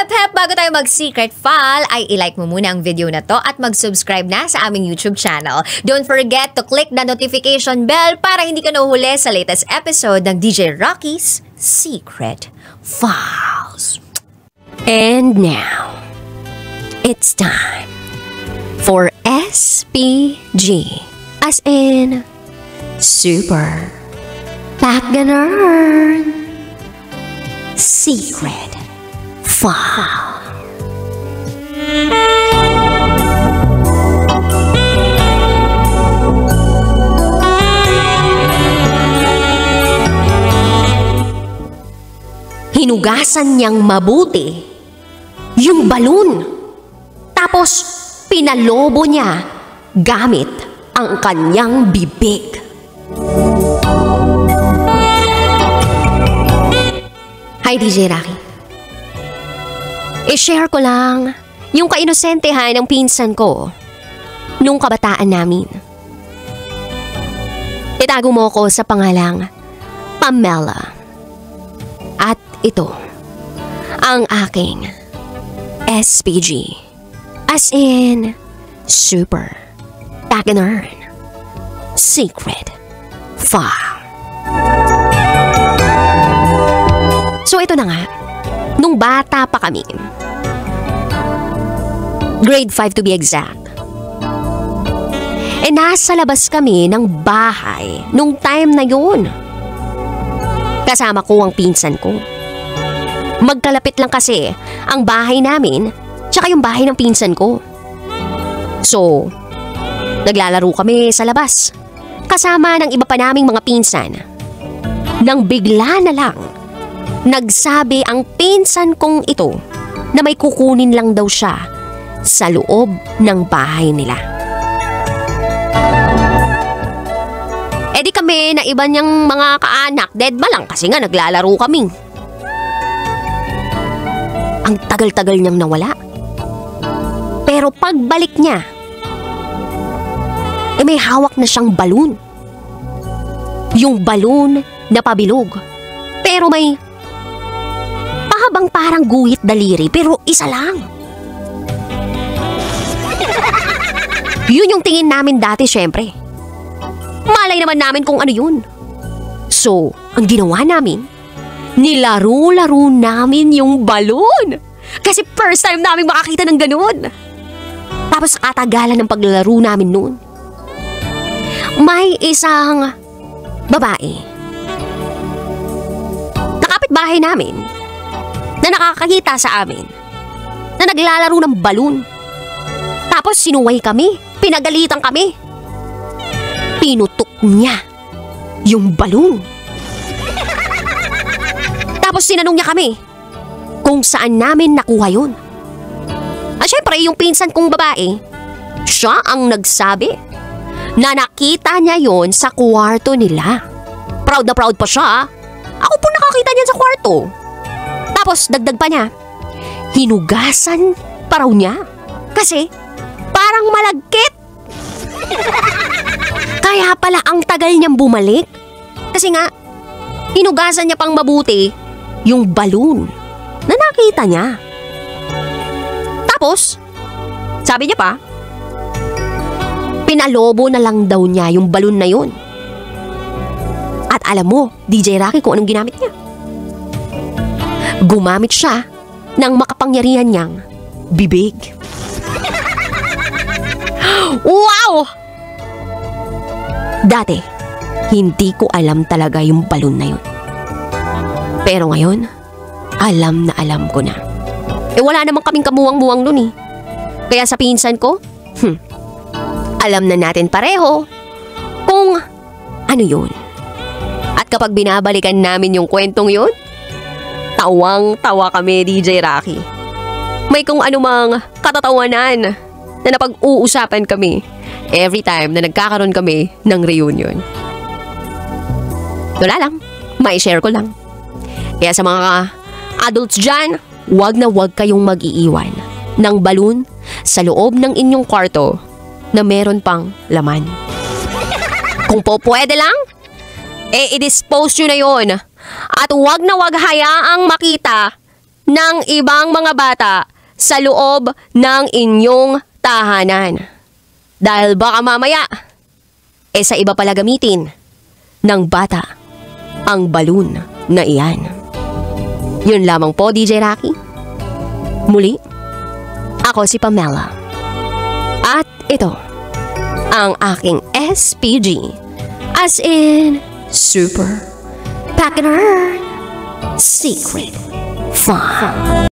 Hep, bago tayo mag-secret file, ay ilike mo muna ang video na to at mag-subscribe na sa aming YouTube channel. Don't forget to click the notification bell para hindi ka nahuhuli sa latest episode ng DJ Rocky's Secret Files. And now, it's time for SPG, as in Super Pagganern Secret File. Hinugasan niyang mabuti yung balon. Tapos pinalobo niya gamit ang kanyang bibig. Hi, DJ Rocky. I-share ko lang yung kainosentehan ng pinsan ko nung kabataan namin. Itago mo ko sa pangalang Pamela. At ito ang aking SPG, as in Super Pagganern Secret File. So ito na nga, nung bata pa kami, grade 5 to be exact, nasa labas kami ng bahay nung time na yun. Kasama ko ang pinsan ko. Magkalapit lang kasi ang bahay namin tsaka yung bahay ng pinsan ko. So, naglalaro kami sa labas kasama ng iba pa naming mga pinsan. Nang bigla na lang, nagsabi ang pinsan kong ito na may kukunin lang daw siya sa loob ng bahay nila. E di kami na iba niyang mga kaanak, dead ba lang kasi nga naglalaro kami. Ang tagal-tagal niyang nawala. Pero pagbalik niya, may hawak na siyang balon. Yung balon na pabilog. Pero may pahabang parang guhit daliri, pero isa lang. Yun yung tingin namin dati, syempre. Malay naman namin kung ano yun. So, ang ginawa namin, nilaro-laro namin yung balon. Kasi first time namin makakita ng ganun. Tapos katagalan ng paglalaro namin noon, may isang babae na kapitbahay namin na nakakakita sa amin na naglalaro ng balon. Tapos sinuway kami, pinagalitan kami. Pinutok niya yung balon. Tapos sinanong niya kami kung saan namin nakuha yun. At syempre yung pinsan kong babae, siya ang nagsabi na nakita niya yon sa kwarto nila. Proud na proud pa siya. Ako po nakakita niyan sa kwarto. Tapos dagdag pa niya, hinugasan pa raw niya kasi parang malagkit. Kaya pala ang tagal niyang bumalik. Kasi nga, hinugasan niya pang mabuti yung balon na nakita niya. Tapos, sabi niya pa, pinalobo na lang daw niya yung balon na yun. At alam mo, DJ Rocky, kung anong ginamit niya? Gumamit siya ng makapangyarihan niyang bibig. Wow! Dati, hindi ko alam talaga yung balon na yun. Pero ngayon, alam na alam ko na. Wala namang kaming kamuwang-muwang nun eh. Kaya sa pinsan ko, alam na natin pareho kung ano yun. At kapag binabalikan namin yung kwentong yun, tawang-tawa kami, DJ Rocky. May kung anumang katatawanan na napag-uusapan kami every time na nagkakaroon kami ng reunion. Wala lang, may share ko lang. Kaya sa mga adults dyan, wag na wag kayong mag-iiwan ng balon sa loob ng inyong kwarto na meron pang laman. Kung po pwede lang, i-dispose nyo na yon. At wag na wag hayaang makita ng ibang mga bata sa loob ng inyong tahanan. Dahil baka mamaya, sa iba pala gamitin ng bata ang balon na iyan. Yun lamang po, DJ Rocky. Muli, ako si Pamela. At ito, ang aking SPG, as in Super Pack-N-Secret Fun.